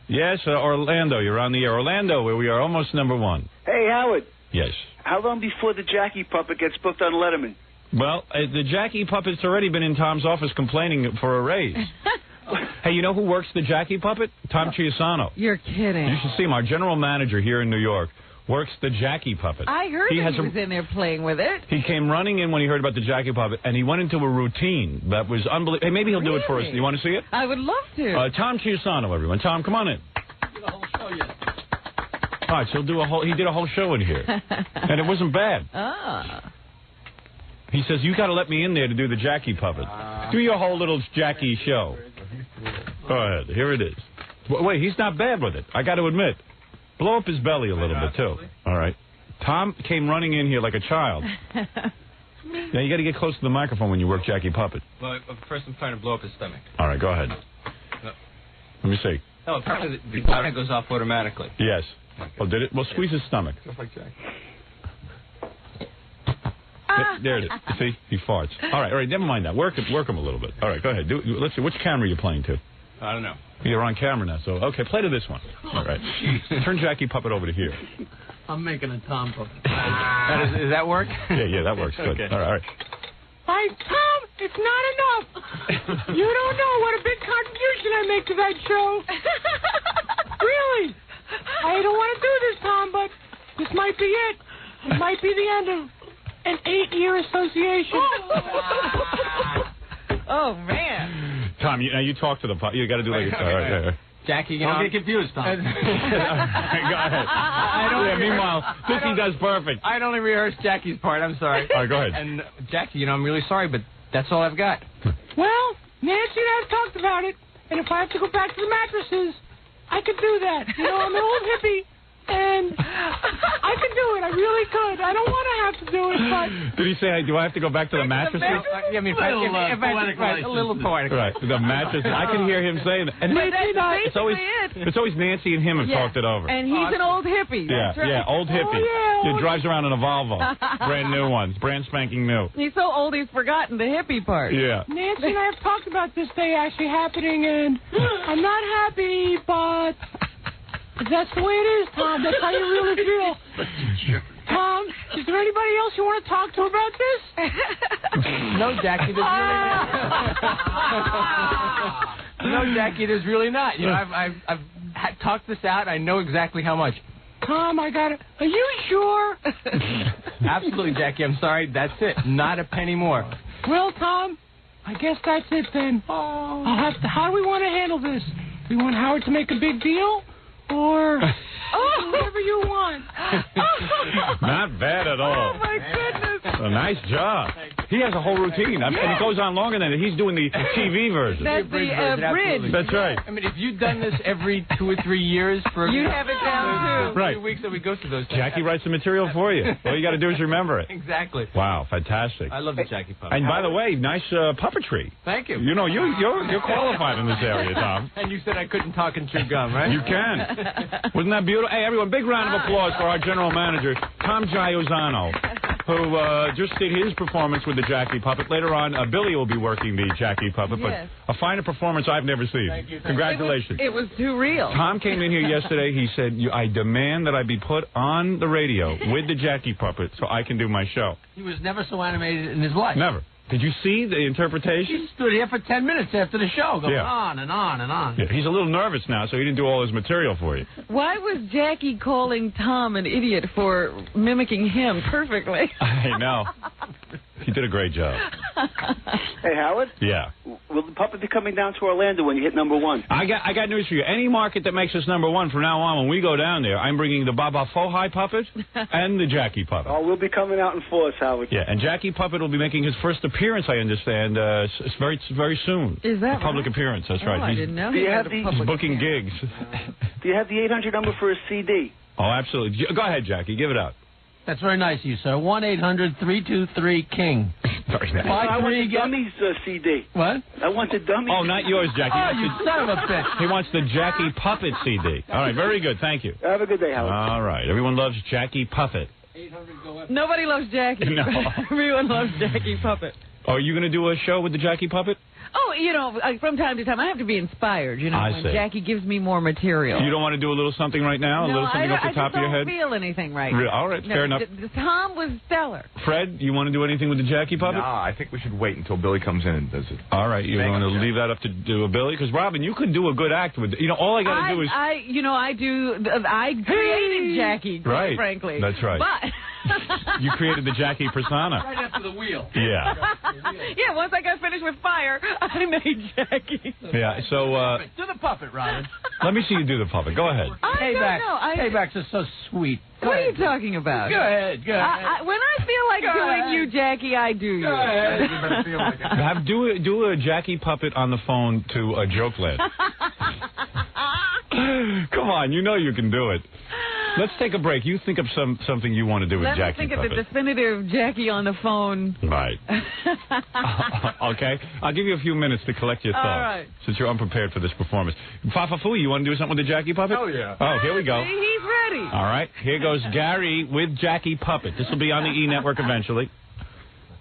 Yes, Orlando. You're on the air. Orlando, where we are almost number one. Hey, Howard. Yes. How long before the Jackie Puppet gets booked on Letterman? Well, the Jackie Puppet's already been in Tom's office complaining for a raise. Hey, you know who works the Jackie Puppet? Tom Chiusano. You're kidding. You should see him. Our general manager here in New York works the Jackie Puppet. I heard he was in there playing with it. He came running in when he heard about the Jackie Puppet, and he went into a routine that was unbelievable. Hey, maybe he'll do it for us. You want to see it? I would love to. Tom Chiusano, everyone. Tom, come on in. Did a whole show yet? All right, so he did a whole show in here, and it wasn't bad. Ah. He says, you got to let me in there to do the Jackie Puppet. Do your whole little Jackie show. Go ahead. Here it is. Wait, he's not bad with it, I got to admit. Blow up his belly a little bit, too. All right. Tom came running in here like a child. Now, you got to get close to the microphone when you work Jackie Puppet. Well, first I'm trying to blow up his stomach. All right, go ahead. No. Let me see. No, apparently the powder goes off automatically. Yes. Okay. Oh, did it? Well, squeeze his stomach. Just like Jack. There it is. See? He farts. All right, never mind that. Work him a little bit. All right, go ahead. Let's see. Which camera are you playing to? I don't know. You're on camera now, so okay, play to this one. All right. Turn Jackie Puppet over to here. I'm making a Tom puppet. Does that work? Yeah, that works. Good. Okay. All right. Hi, Tom, it's not enough. You don't know what a big contribution I make to that show. Really. I don't want to do this, Tom, but this might be it. It might be the end of an 8-year association. Oh, man. Tom, you talk to the puppet. You got to do like... All right. Jackie, don't get confused, Tom. Go ahead. Meanwhile, this he does perfect. I'd only rehearsed Jackie's part. I'm sorry. All right, go ahead. And Jackie, I'm really sorry, but that's all I've got. Well, Nancy and I have talked about it, and if I have to go back to the mattresses, I could do that. You know, I'm an old hippie, and I could do it. I really could. I don't want to have to do it, but... Did he say, do I have to go back to the mattresses? Yeah, I mean, a little poetic. Right, the mattresses. I can hear him saying that. And it's always Nancy and him have talked it over. And he's an old hippie. That's right. Yeah, old hippie. Oh, yeah. He drives around in a Volvo. Brand new ones. Brand spanking new. He's so old he's forgotten the hippie part. Yeah. Nancy and I have talked about this day actually happening, and I'm not happy, but... that's the way it is, Tom. That's how you really feel. Tom, is there anybody else you want to talk to about this? No, Jackie, there's really not. No, Jackie, there's really not. You know, I've talked this out. I know exactly how much. Tom, I got it. Are you sure? Absolutely, Jackie. I'm sorry. That's it. Not a penny more. Well, Tom, I guess that's it then. I'll have to. How do we want to handle this? Do we want Howard to make a big deal? Or whatever you want. Not bad at all. Oh, my goodness. A nice job. He has a whole routine. And it goes on longer than that. He's doing the TV version. That's the bridge. That's right. I mean, if you'd done this every 2 or 3 years for... You'd have it down, too. Right. 2 weeks that we go through those things. Jackie writes the material for you. All you got to do is remember it. Exactly. Wow, fantastic. I love the Jackie puppet. And by the way, nice puppetry. Thank you. You know, you're qualified in this area, Tom. And you said I couldn't talk and chew gum, right? You can. Wasn't that beautiful? Hey, everyone, big round of applause for our general manager, Tom Chiusano, who just did his performance with the Jackie Puppet. Later on, Billy will be working the Jackie Puppet, but a finer performance I've never seen. Thank you. Congratulations. It was too real. Tom came in here yesterday. He said, I demand that I be put on the radio with the Jackie Puppet so I can do my show. He was never so animated in his life. Never. Did you see the interpretation? He stood here for 10 minutes after the show, going on and on and on. Yeah, he's a little nervous now, so he didn't do all his material for you. Why was Jackie calling Tom an idiot for mimicking him perfectly? I know. He did a great job. Hey, Howard? Yeah. Will the puppet be coming down to Orlando when you hit #1? I got news for you. Any market that makes us #1 from now on, when we go down there, I'm bringing the Baba Fohai puppet and the Jackie Puppet. Oh, we'll be coming out in force, Howard. Yeah, and Jackie Puppet will be making his first appearance, I understand, very soon. Is that a public appearance? That's right. I didn't know. He's booking gigs. Do you have the 800 number for a CD? Oh, absolutely. Go ahead, Jackie. Give it out. That's very nice of you, sir. 1-800-323-KING. Sorry, man. I want the Dummies CD. What? I want the Dummies. Oh, not yours, Jackie. Oh, you son of a bitch. He wants the Jackie Puppet CD. All right, very good. Thank you. Have a good day, Howard. All right. Everyone loves Jackie Puppet. 800 go up. Nobody loves Jackie. No. Everyone loves Jackie Puppet. Oh, are you going to do a show with the Jackie Puppet? Oh, from time to time, I have to be inspired, I when see. Jackie gives me more material. You don't want to do a little something right now? A little something off the top of your head? I just don't feel anything right now. All right, fair enough. Tom was stellar. Fred, you want to do anything with the Jackie puppet? No, I think we should wait until Billy comes in and does it. All right, you're going to leave that up to Billy? Because, Robin, you could do a good act with it. All I got to do is... I created Jackie, quite frankly. That's right. But... You created the Jackie persona. Right after the wheel. Yeah. Yeah, once I got finished with fire, I made Jackie. Yeah, so... Do the puppet, Robin. Let me see you do the puppet. Go ahead. Paybacks are so sweet. What are you talking about? Go ahead. When I feel like doing you, Jackie, I do you. Go ahead. You better feel like it. Do a Jackie puppet on the phone to Jokeland. Come on, you know you can do it. Let's take a break. You think of something you want to do with Jackie Let's think puppet. of the definitive Jackie on the phone. Right. Okay. I'll give you a few minutes to collect your thoughts. All right. Since you're unprepared for this performance. Fafafui, you want to do something with the Jackie puppet? Oh, yeah. Oh, here we go. See, he's ready. All right. Here goes Gary with Jackie puppet. This will be on the E! Network eventually.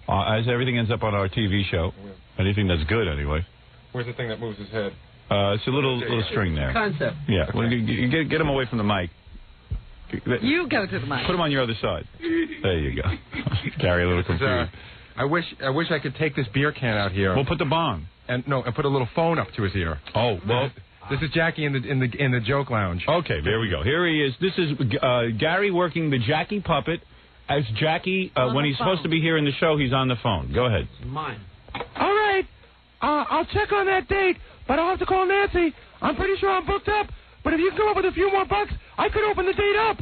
As everything ends up on our TV show. Anything that's good, anyway. Where's the thing that moves his head? It's a little string there. Concept. Yeah. Well, get him away from the mic. You go to the mic. Put him on your other side. There you go. Gary, a little confused. I wish I could take this beer can out here. We'll put the bong. And put a little phone up to his ear. Oh, well. This is Jackie in the joke lounge. Okay, there we go. Here he is. This is Gary working the Jackie puppet. As Jackie, when he's supposed to be here in the show, he's on the phone. Go ahead. Mine. All right. I'll check on that date, but I'll have to call Nancy. I'm pretty sure I'm booked up. But if you can come up with a few more bucks, I could open the date up.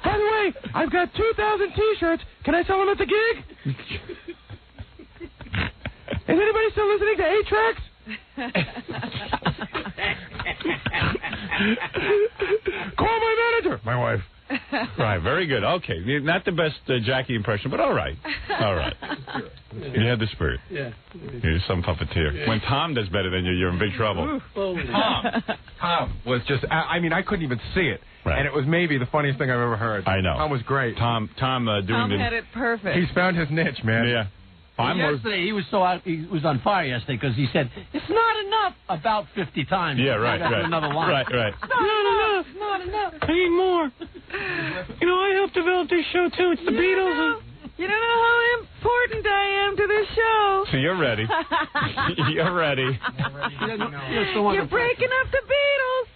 By the way, I've got 2,000 T-shirts. Can I sell them at the gig? Is anybody still listening to 8-Tracks? Call my manager. My wife. Right, very good. Okay, not the best Jackie impression, but all right. All right. You had the spirit. Yeah. You're some puppeteer. Yeah. When Tom does better than you, you're in big trouble. Tom was just, I couldn't even see it. Right. And it was maybe the funniest thing I've ever heard. I know. Tom was great. Tom had it perfect. He's found his niche, man. Yeah. Yesterday, he was he was on fire yesterday because he said, it's not enough about 50 times. Yeah, right. Another line. Right. It's not enough. I need more. I helped develop this show, too. It's the Beatles. You don't know how important I am to this show. So you're ready. You're ready. You're breaking up the Beatles.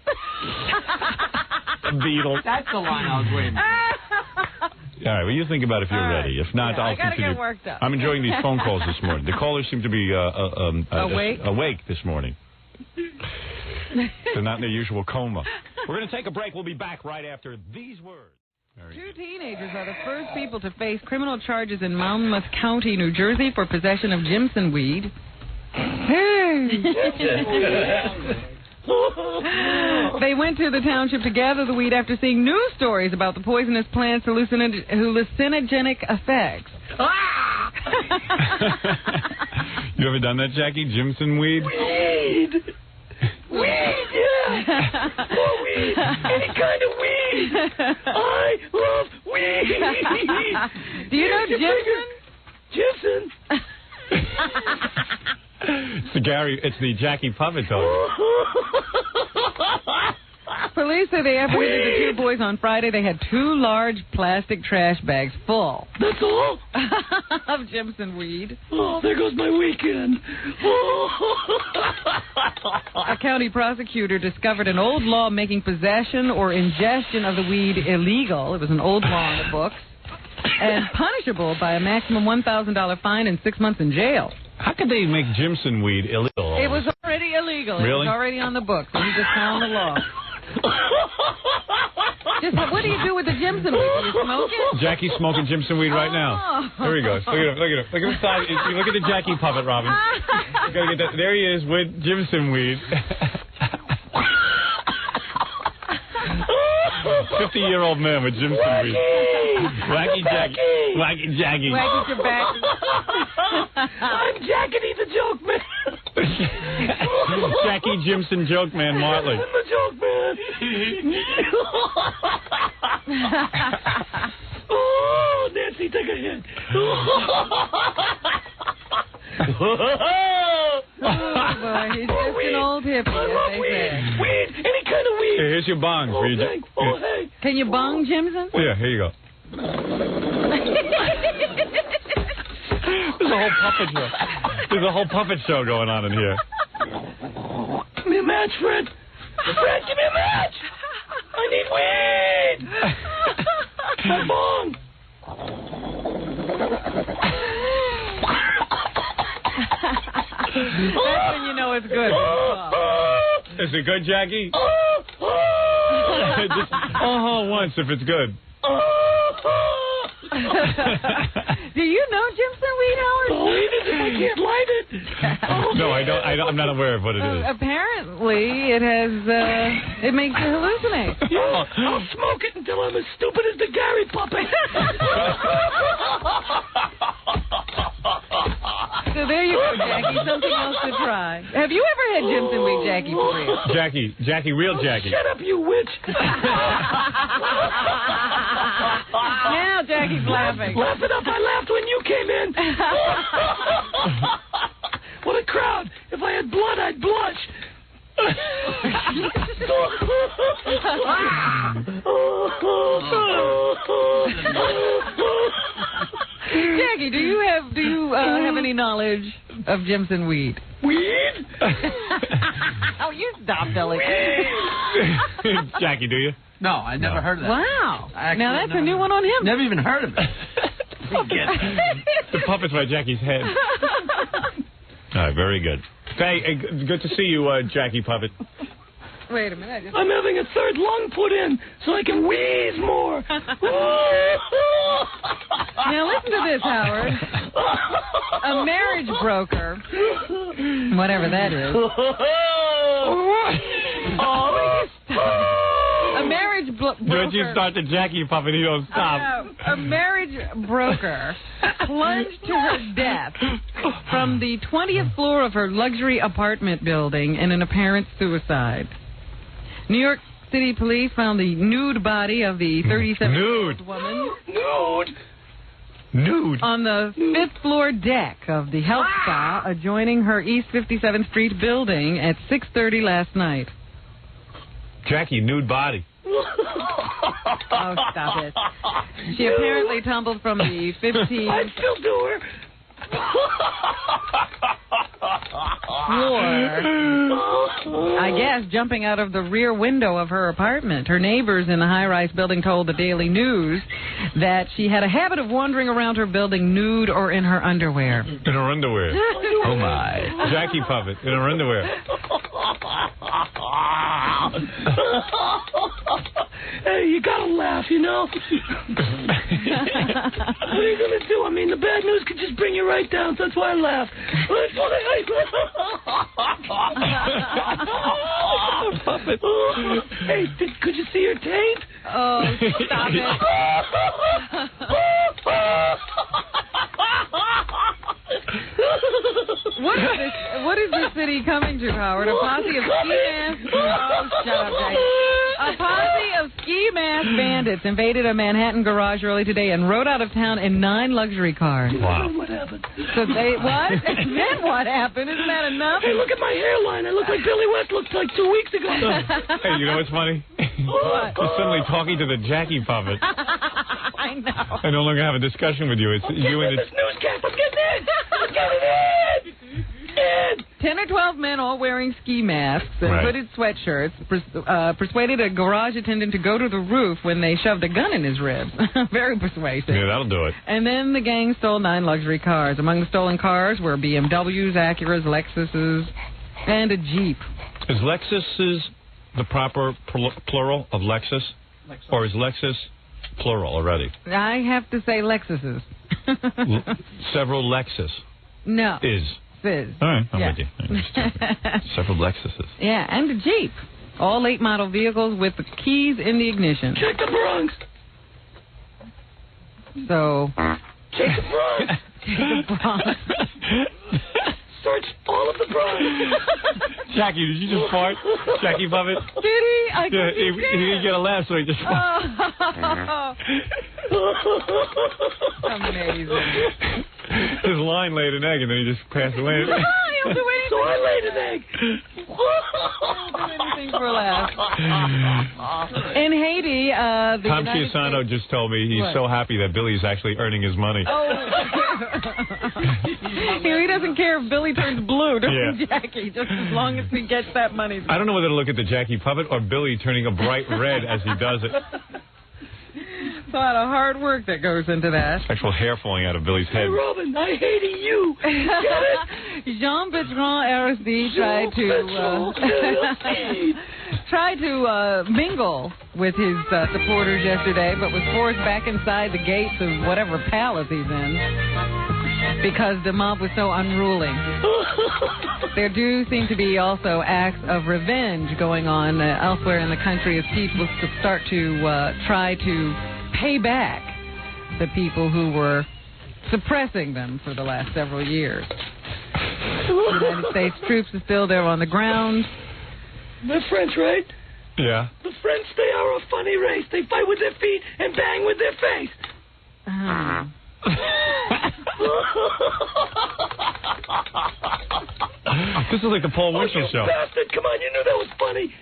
The Beatles. That's the line I was waiting for. All right, well, you think about it if you're ready. If not, I'll I gotta continue. get worked up. I'm enjoying these phone calls this morning. The callers seem to be awake this morning. They're not in their usual coma. We're going to take a break. We'll be back right after these words. Two teenagers are the first people to face criminal charges in Monmouth County, New Jersey, for possession of Jimson weed. They went to the township to gather the weed after seeing news stories about the poisonous plant's hallucinogenic effects. You ever done that, Jackie? Jimson weed? Weed, yeah. More weed. Any kind of weed. I love weed. Do you know Jimson? It's the Jackie puppet, though. Police say they apprehended the two boys on Friday. They had 2 large plastic trash bags full. That's all? Of Jimson weed. Oh, there goes my weekend. A county prosecutor discovered an old law making possession or ingestion of the weed illegal. It was an old law in the books. And punishable by a maximum $1,000 fine and 6 months in jail. How could they make Jimson weed illegal? It was already illegal. Really? It was already on the books. So he just found the law. What do you do with the Jimson weed? Do you smoke it? Jackie's smoking Jimson weed right now. There he goes. Look at him. Look at him. Look at his side. Look at the Jackie puppet, Robin. You gotta get that. There he is with Jimson weed. 50-year-old man with Jimson weed. Wacky Jackie. Wacky Jackie. Wacky your back. I'm Jackety the Joke Man. Jackie Jimson Joke Man Martley. I'm the Joke Man. Oh, Nancy, take a hit. boy, he's just an old hippie, as they say. Weed, any kind of weed. Hey, here's your bong. Oh, thanks. Oh, hey. Can you bong, Jimson? Yeah, here you go. There's a whole puppet show. There's a whole puppet show going on in here. Give me a match, Fred. Fred, give me a match. I need weed. My bong. That's when you know it's good. Is it good, Jackie? Just once if it's good. Do you know Jimson weed, Howard? Believe it if I can't light it. No, I don't. I'm not aware of what it is. Apparently, it has. It makes you hallucinate. I'll smoke it until I'm as stupid as the Gary puppet. So there you go, Jackie. Something else to try. Have you ever had Jimson weed, Jackie, for real? Jackie, real Jackie. Shut up, you witch. Now Jackie's laughing. Laugh it up. I laughed when you came in. What a crowd. If I had blood, I'd blush. Jackie, do you have any knowledge of Jimson weed? Weed? Oh, you stop, Billy. Jackie, do you? No, I never heard of that. Wow. Actually, Now that's a new one on him. Never even heard of it. The puppet's by Jackie's head. All right, very good. Hey, good to see you, Jackie Puppet. Wait a minute. I'm having a third lung put in so I can wheeze more. Now listen to this, Howard. A marriage broker, whatever that is. A marriage broker. Don't you start the Jackie Puppet, you don't stop. A marriage broker plunged to her death from the 20th floor of her luxury apartment building in an apparent suicide. New York City police found the nude body of the 37-year-old woman. Nude? On the 5th floor deck of the health spa adjoining her East 57th Street building at 6:30 last night. Jackie, nude body. Oh, stop it. She apparently tumbled from the 15th I'd still do her. floor, I guess, jumping out of the rear window of her apartment. Her neighbors in the high-rise building told the Daily News that she had a habit of wandering around her building nude or in her underwear. In her underwear. Oh, my. Jackie Puppet, in her underwear. Hey, you gotta laugh, you know? What are you gonna do? I mean, the bad news could just bring you right down, so that's why I laugh. That's why I laugh. Puppet. Hey, could you see her taint? Oh, stop it. What is this city coming to, Howard? A posse of ski mask... Oh, shut up, Jackie. A posse of ski mask bandits invaded a Manhattan garage early today and rode out of town in 9 luxury cars. Wow. What happened? So they... What? Then what happened? Isn't that enough? Hey, look at my hairline. I look like Billy West looked like 2 weeks ago. Hey, you know what's funny? What? You're suddenly talking to the Jackie Puppet. I know. I no longer have a discussion with you. It's you and This newscast. I'm getting in. I'm getting in. 10 or 12 men, all wearing ski masks and Right. hooded sweatshirts, persuaded a garage attendant to go to the roof when they shoved a gun in his ribs. Very persuasive. Yeah, that'll do it. And then the gang stole 9 luxury cars. Among the stolen cars were BMWs, Acuras, Lexuses, and a Jeep. Is Lexus the proper plural of Lexus? Or is Lexus plural already? I have to say Lexuses. Several Lexus. No. Is. Fizz. All right, I'm Yeah. with you. Several Lexuses. Yeah, and a Jeep. All late model vehicles with the keys in the ignition. Check the Bronx. So... Check the Bronx. Check the Bronx. search all of the bribes. Jackie, did you just fart? Jackie Puppet? Did he? I Yeah, think he didn't get a laugh, so he just farted. Amazing. His line laid an egg, and then he just passed away. He'll do anything. So I laid an egg. He'll do anything for a laugh. In Haiti, the Tom United Chiusano States... just told me he's What? so happy that Billy's actually earning his money. Oh. He doesn't care if Billy turns blue during Jackie, just as long as he gets that money. I don't know whether to look at the Jackie Puppet or Billy turning a bright red as he does it. It's a lot of hard work that goes into that. Actual hair falling out of Billy's Hey, head. Robin, I hated you. Get it? Jean Bertrand Aristide tried to mingle with his supporters yesterday, but was forced back inside the gates of whatever palace he's in because the mob was so unruly. There do seem to be also acts of revenge going on elsewhere in the country as people start to try to pay back the people who were suppressing them for the last several years. The United States troops are still there on the ground. They're French, right? Yeah. The French, they are a funny race. They fight with their feet and bang with their face. This is like the Paul Winchell you show. Bastard, come on, you knew that was funny.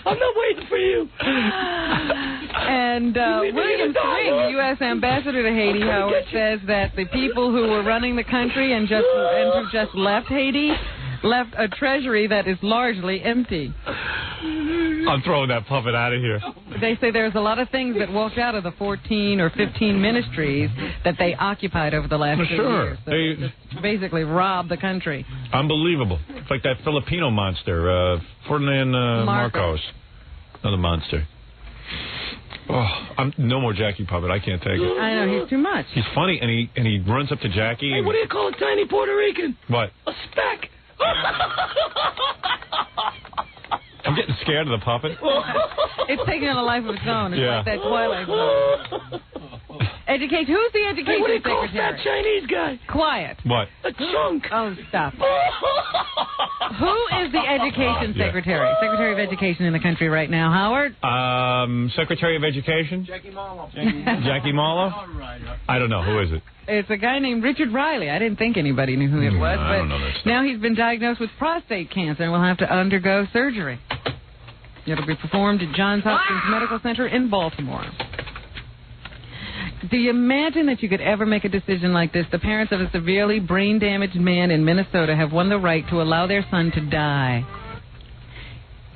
I'm not waiting for you. And William Swing, the U.S. ambassador to Haiti, Howard, says that the people who were running the country and who just left Haiti left a treasury that is largely empty. I'm throwing that puppet out of here. They say there's a lot of things that walked out of the 14 or 15 ministries that they occupied over the last 2 years. So they just basically robbed the country. Unbelievable. It's like that Filipino monster, Ferdinand Marcos. Another monster. Oh, no more Jackie Puppet. I can't take it. I know, he's too much. He's funny, and he runs up to Jackie. Hey, what do you call a tiny Puerto Rican? What? A speck. I'm getting scared of the puppet. It's taking on a life of its own. It's like that Twilight Zone. Education. Who's the education Hey, what do you call secretary? that Chinese guy? Quiet. What? A chunk. Oh, stop. Who is the education secretary? Secretary of Education in the country right now, Howard? Secretary of Education? Jackie Marlowe. Jackie Marlowe? I don't know. Who is it? It's a guy named Richard Riley. I didn't think anybody knew who it was, I don't know that stuff. Now he's been diagnosed with prostate cancer and will have to undergo surgery. It'll be performed at Johns Hopkins Medical Center in Baltimore. Do you imagine that you could ever make a decision like this? The parents of a severely brain-damaged man in Minnesota have won the right to allow their son to die.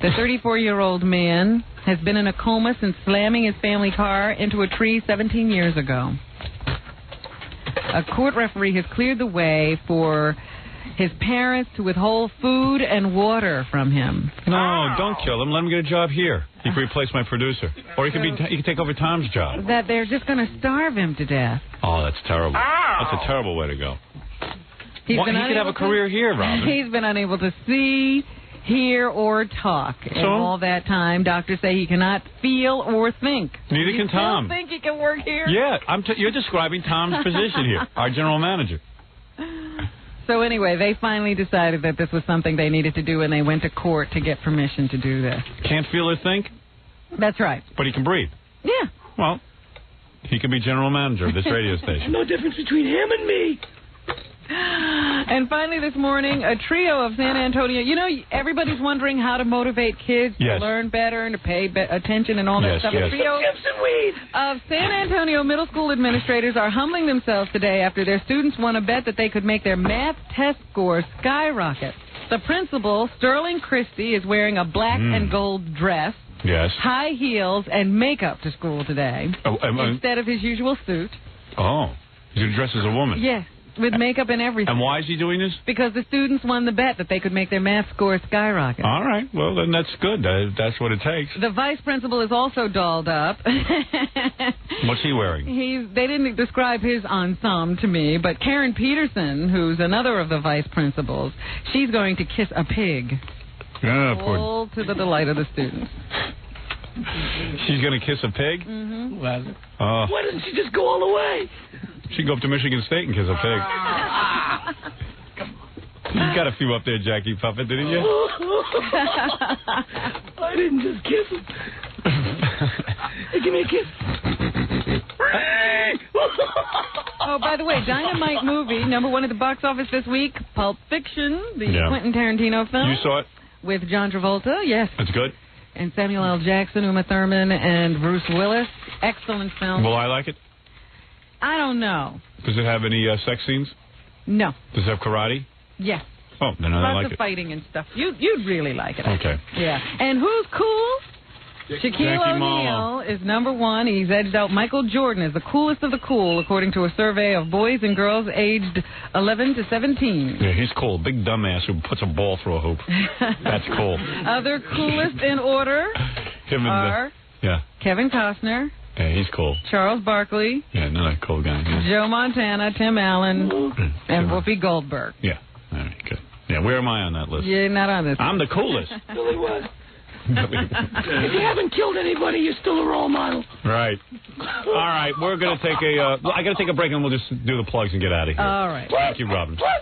The 34-year-old man has been in a coma since slamming his family car into a tree 17 years ago. A court referee has cleared the way for his parents to withhold food and water from him. No, don't kill him. Let him get a job here. He can replace my producer. Or he can take over Tom's job. That they're just going to starve him to death. Oh, that's terrible. That's a terrible way to go. He could have a career here, Robin. He's been unable to see, hear, or talk. And all that time, doctors say he cannot feel or think. Neither can Tom. You think he can work here? Yeah, you're describing Tom's position here, our general manager. So anyway, they finally decided that this was something they needed to do, and they went to court to get permission to do this. Can't feel or think? That's right. But he can breathe? Yeah. Well, he can be general manager of this radio station. No difference between him and me. And finally this morning, a trio of San Antonio. You know, everybody's wondering how to motivate kids to learn better and to pay attention and all that stuff. A trio of San Antonio middle school administrators are humbling themselves today after their students won a bet that they could make their math test scores skyrocket. The principal, Sterling Christie, is wearing a black and gold dress, high heels, and makeup to school today instead of his usual suit. Oh, he's dressed as a woman? Yes. With makeup and everything. And why is he doing this? Because the students won the bet that they could make their math scores skyrocket. All right. Well, then that's good. That's what it takes. The vice principal is also dolled up. What's he wearing? They didn't describe his ensemble to me, but Karen Peterson, who's another of the vice principals, she's going to kiss a pig. All to the delight of the students. She's going to kiss a pig? Mm-hmm. Why doesn't she just go all the way? She'd go up to Michigan State and kiss a pig. You got a few up there, Jackie Puppet, didn't you? I didn't just kiss him. Hey, give me a kiss. Oh, by the way, Dynamite movie, #1 at the box office this week, Pulp Fiction, the Quentin Tarantino film. You saw it? With John Travolta, yes. That's good? And Samuel L. Jackson, Uma Thurman, and Bruce Willis. Excellent film. Will I like it? I don't know. Does it have any sex scenes? No. Does it have karate? Yes. Oh, then I Lots like of it. fighting and stuff. You'd really like it. Okay. Yeah. And who's cool? Shaquille Jackie O'Neal Mama. is #1. He's edged out Michael Jordan as the coolest of the cool, according to a survey of boys and girls aged 11 to 17. Yeah, he's cool. Big dumbass who puts a ball through a hoop. That's cool. Other coolest in order Him and are Kevin Costner, yeah, he's cool. Charles Barkley, Yeah, another cool guy. Yeah. Joe Montana, Tim Allen, and Whoopi Goldberg. Yeah. All right, good. Yeah, where am I on that list? You're not on this. I'm the coolest. Billy was. If you haven't killed anybody, you're still a role model. Right. All right, we're going to take a... I got to take a break, and we'll just do the plugs and get out of here. All right. Thank you, Robin.